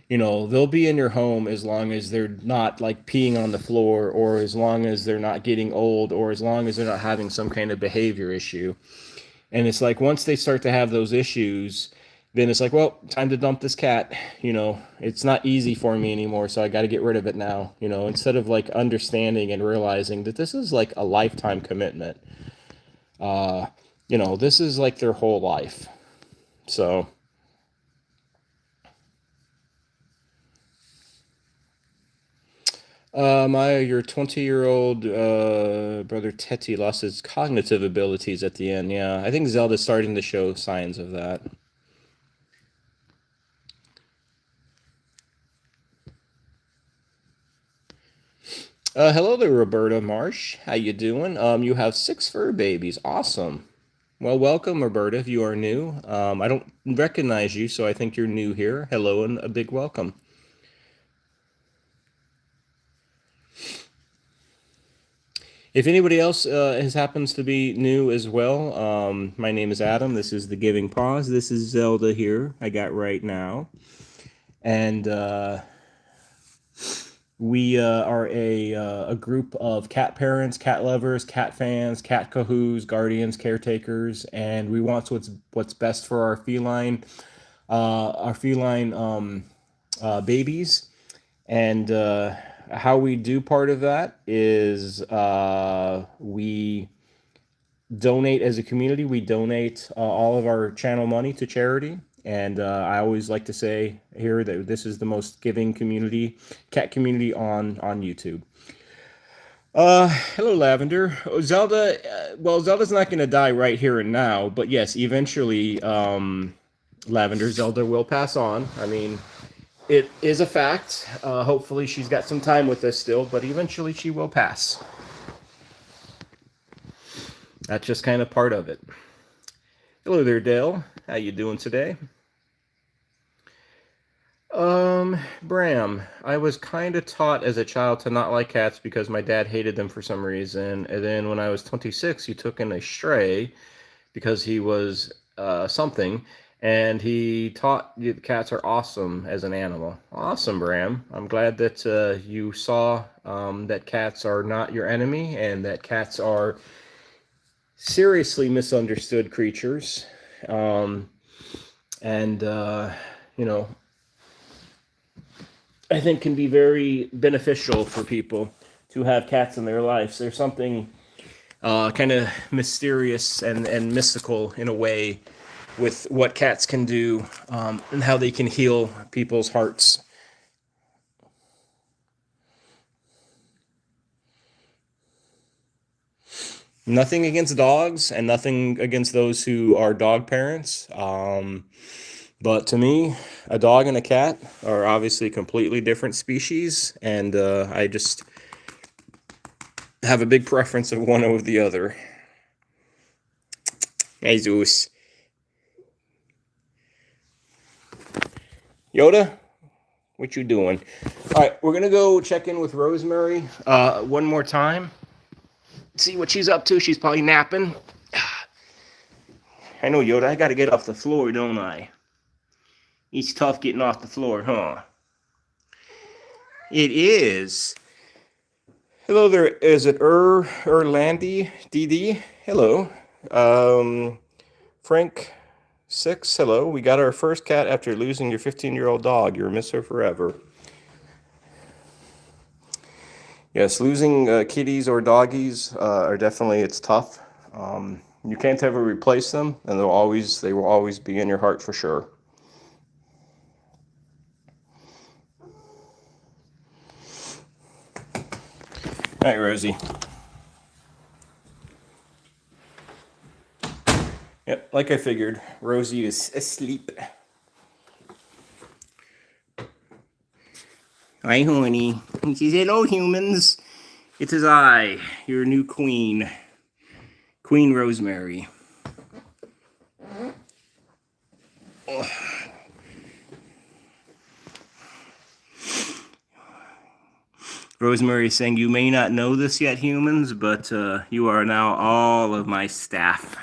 they'll be in your home as long as they're not like peeing on the floor, or as long as they're not getting old, or as long as they're not having some kind of behavior issue. And it's like once they start to have those issues, then it's like, well, time to dump this cat. It's not easy for me anymore, so I got to get rid of it now. Instead of like understanding and realizing that this is like a lifetime commitment. This is like their whole life. So. Your 20-year-old brother Teti lost his cognitive abilities at the end. Yeah, I think Zelda's starting to show signs of that. Hello there, Roberta Marsh. How you doing? You have 6 fur babies. Awesome. Well, welcome, Roberta, if you are new. I don't recognize you, so I think you're new here. Hello and a big welcome. If anybody else happens to be new as well, my name is Adam. This is the Giving Pause. This is Zelda here. I got right now, and we are a group of cat parents, cat lovers, cat fans, cat cahoos, guardians, caretakers, and we want what's best for our feline babies, and how we do part of that is we donate as a community. We donate all of our channel money to charity. And I always like to say here that this is the most giving cat community on YouTube. Hello, Lavender. Zelda, well, Zelda's not going to die right here and now, but yes, eventually, Lavender, Zelda will pass on. I mean, it is a fact. Hopefully she's got some time with us still, but eventually she will pass. That's just kind of part of it. Hello there, Dale. How you doing today? Bram, I was kind of taught as a child to not like cats because my dad hated them for some reason. And then when I was 26, he took in a stray because he was something, and he taught you the cats are awesome as an animal. Awesome, Bram. I'm glad that you saw that cats are not your enemy, and that cats are seriously misunderstood creatures. And you know, I think can be very beneficial for people to have cats in their lives. There's something kind of mysterious and mystical in a way with what cats can do, and how they can heal people's hearts. Nothing against dogs and nothing against those who are dog parents. But to me, a dog and a cat are obviously completely different species, and I just have a big preference of one over the other. Hey, Zeus. Yoda, what you doing? All right, we're going to go check in with Rosemary one more time. See what she's up to. She's probably napping. I know, Yoda, I got to get off the floor, don't I? It's tough getting off the floor, huh? It is. Hello there. Is it Erlandy DD? Hello. Frank 6. Hello. We got our first cat after losing your 15-year-old dog. You'll miss her forever. Yes, losing kitties or doggies are definitely, it's tough. You can't ever replace them, and they will always be in your heart for sure. All right, Rosie. Yep, like I figured, Rosie is asleep. Hi, honey. She said, "Hello, humans. It is I, your new queen, Queen Rosemary." Oh. Rosemary is saying, "You may not know this yet, humans, but you are now all of my staff."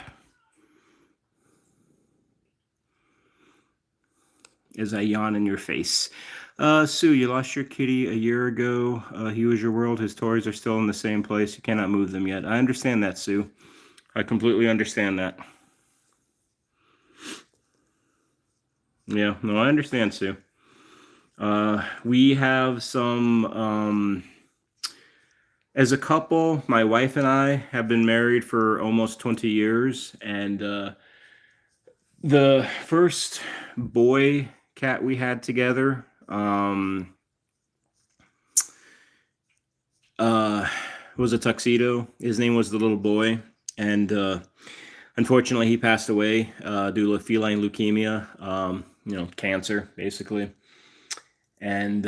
As I yawn in your face. Sue, you lost your kitty a year ago. He was your world. His toys are still in the same place. You cannot move them yet. I understand that, Sue. I completely understand that. Yeah, no, I understand, Sue. We have some, as a couple, my wife and I have been married for almost 20 years, and the first boy cat we had together was a tuxedo. His name was the little boy, and unfortunately he passed away due to feline leukemia, cancer basically. And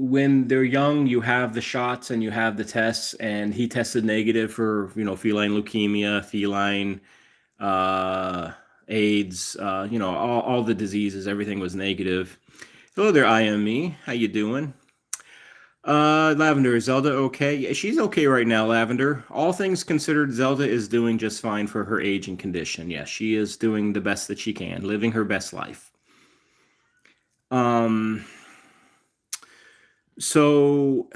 when they're young, you have the shots and you have the tests, and he tested negative for feline leukemia, feline AIDS, all the diseases. Everything was negative. Hello there, IME. How you doing? Lavender, is Zelda okay? Yeah, she's okay right now, Lavender. All things considered, Zelda is doing just fine for her age and condition. Yes, she is doing the best that she can, living her best life. So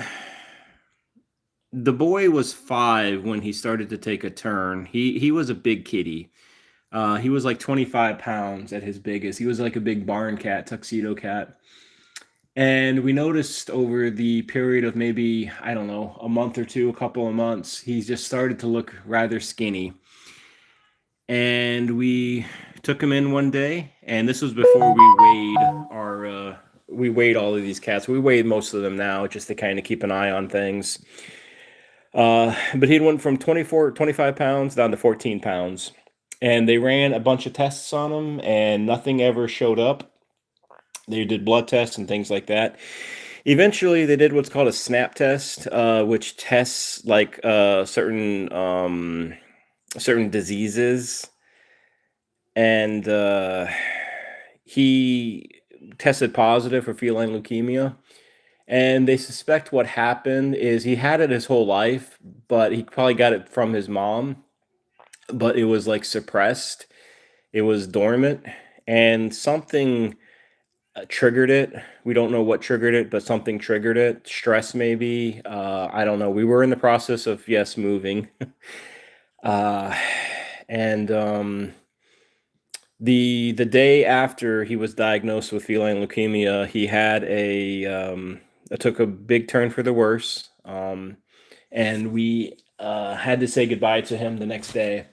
the boy was 5 when he started to take a turn. He was a big kitty. He was like 25 pounds at his biggest. He was like a big barn cat, tuxedo cat. And we noticed over the period of maybe, I don't know, a month or two, a couple of months, he just started to look rather skinny. And we took him in one day, and this was before we weighed all of these cats. We weighed most of them now just to kind of keep an eye on things. But he went from 25 pounds down to 14 pounds. And they ran a bunch of tests on him, and nothing ever showed up. They did blood tests and things like that. Eventually, they did what's called a SNAP test, which tests like certain diseases. And he tested positive for feline leukemia. And they suspect what happened is he had it his whole life, but he probably got it from his mom, but it was like suppressed. It was dormant, and something triggered it. We don't know what triggered it, but something triggered it. Stress, maybe. I don't know. We were in the process of, yes, moving. uh, and the day after he was diagnosed with feline leukemia, he had it took a big turn for the worse. And we had to say goodbye to him the next day.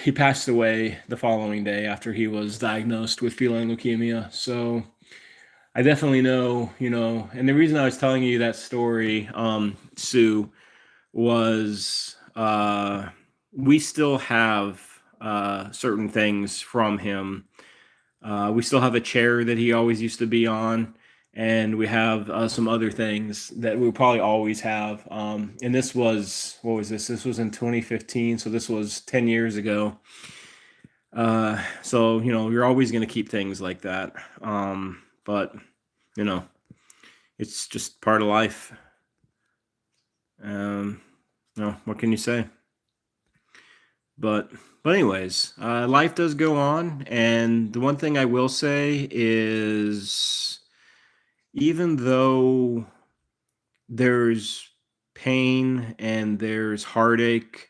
He passed away the following day after he was diagnosed with feline leukemia. So I definitely know, and the reason I was telling you that story, Sue, was we still have certain things from him. We still have a chair that he always used to be on, and we have some other things that we'll probably always have. And this was, what was this? This was in 2015, so this was 10 years ago. So, you're always going to keep things like that. But, you know, it's just part of life. What can you say? But anyways, life does go on, and the one thing I will say is, even though there's pain and there's heartache,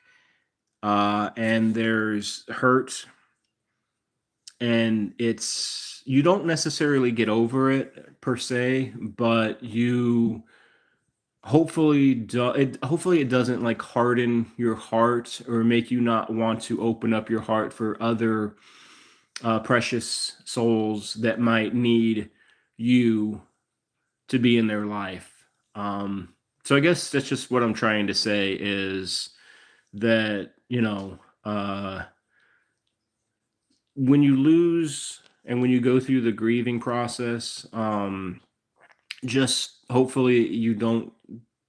and there's hurt, and you don't necessarily get over it per se, but you hopefully it doesn't like harden your heart or make you not want to open up your heart for other precious souls that might need you to be in their life. So I guess that's just what I'm trying to say, is that, when you lose and when you go through the grieving process, just hopefully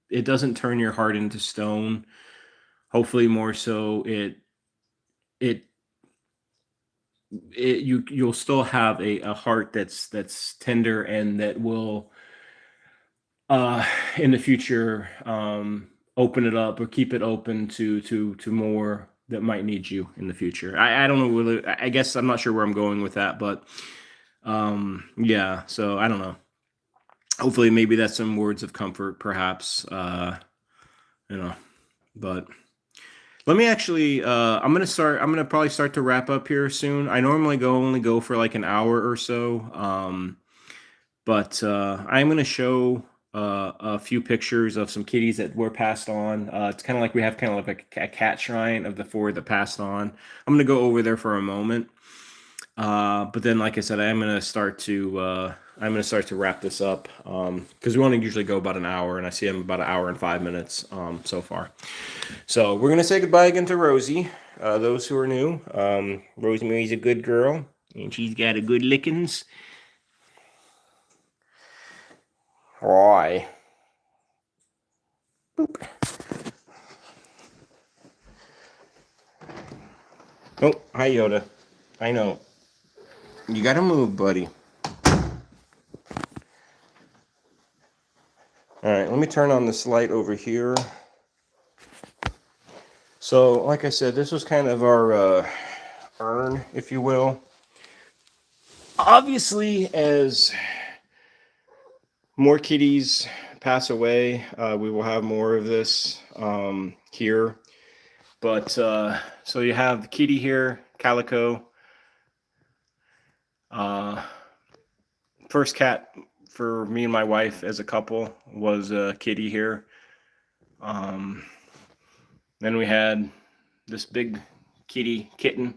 it doesn't turn your heart into stone. Hopefully more so it you'll still have a heart that's tender, and that will in the future open it up or keep it open to more that might need you in the future. I don't know, really. I guess I'm not sure where I'm going with that, but yeah, so I don't know. Hopefully maybe that's some words of comfort, perhaps. But let me actually I'm gonna probably start to wrap up here soon. I normally only go for like an hour or so. But I'm gonna show a few pictures of some kitties that were passed on. It's kind of like we have kind of like a cat shrine of the 4 that passed on. I'm gonna go over there for a moment. But then, like I said, I'm gonna start to wrap this up, because we only usually go about an hour, and I see I'm about an hour and 5 minutes so far. So we're gonna say goodbye again to Rosie. Those who are new, Rosemary's a good girl, and she's got a good lickings. Why? Boop. Oh, hi Yoda. I know. You gotta move, buddy. Alright, let me turn on this light over here. So, like I said, this was kind of our urn, if you will. Obviously, as more kitties pass away, we will have more of this here. But so you have Kitty here, Calico. First cat for me and my wife as a couple was Kitty here. Then we had this big kitten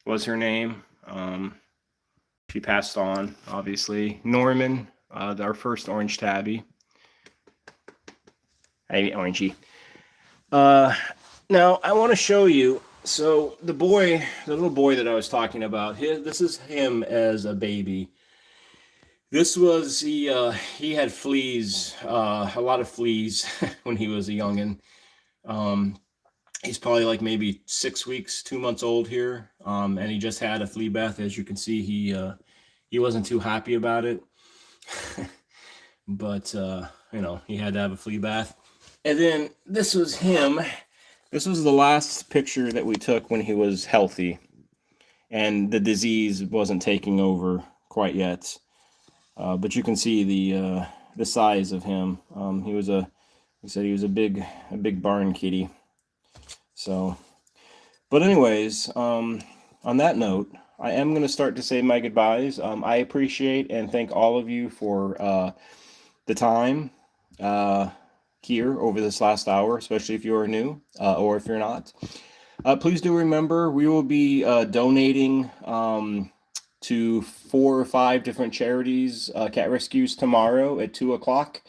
was her name. She passed on, obviously. Norman, our first orange tabby. Hey, Orangey. Now, I want to show you. So the little boy that I was talking about, this is him as a baby. This was, he had fleas, a lot of fleas when he was a youngin'. He's probably like maybe 6 weeks, 2 months old here. And he just had a flea bath. As you can see, he wasn't too happy about it. But, you know, he had to have a flea bath. And then this was him. This was the last picture that we took when he was healthy. And the disease wasn't taking over quite yet. But you can see the size of him. He was he said he was a big barn kitty. So, but anyways, on that note, I am going to start to say my goodbyes. I appreciate and thank all of you for the time here over this last hour, especially if you are new or if you're not. Please do remember we will be donating to 4 or 5 different charities, cat rescues tomorrow at 2 o'clock.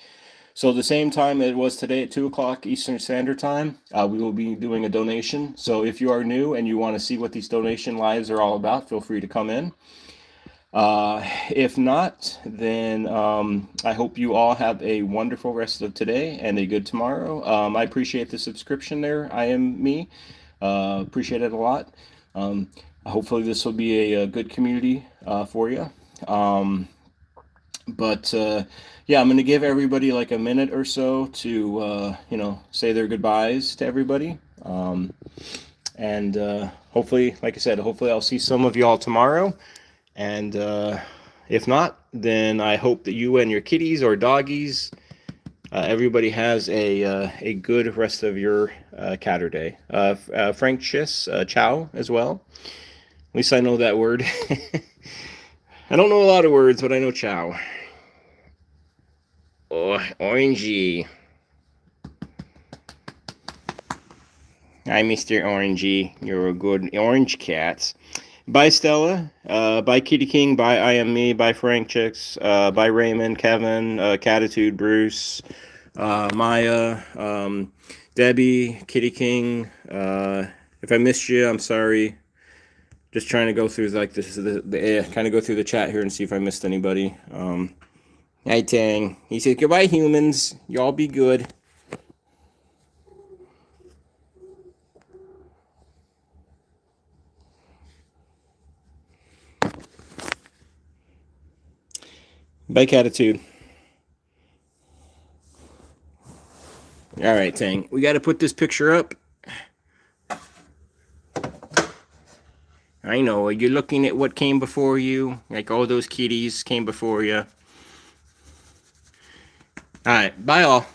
So the same time it was today at 2 o'clock Eastern Standard Time, we will be doing a donation. So if you are new and you want to see what these donation lives are all about, feel free to come in. If not, then I hope you all have a wonderful rest of today and a good tomorrow. I appreciate the subscription there. I am me. Appreciate it a lot. Hopefully this will be a good community for you. But yeah, I'm going to give everybody like a minute or so to, you know, say their goodbyes to everybody. And hopefully, like I said, hopefully I'll see some of you all tomorrow. And if not, then I hope that you and your kitties or doggies, everybody has a good rest of your catter day. Frank Chiss, ciao as well. At least I know that word. I don't know a lot of words, but I know ciao. Oh, Orangey. Hi, Mr. Orangey. You're a good orange cat. Bye, Stella. Bye, Kitty King. Bye, I Am Me. Bye, Frank Chicks. Bye, Raymond, Kevin, Catitude, Bruce, Maya, Debbie, Kitty King. If I missed you, I'm sorry. Just trying to go through like this, kind of go through the chat here and see if I missed anybody. Hi, Tang. He said, goodbye, humans. Y'all be good. Bye, Catitude. All right, Tang. We got to put this picture up. I know. You're looking at what came before you. Like all those kitties came before you. All right. Bye, all.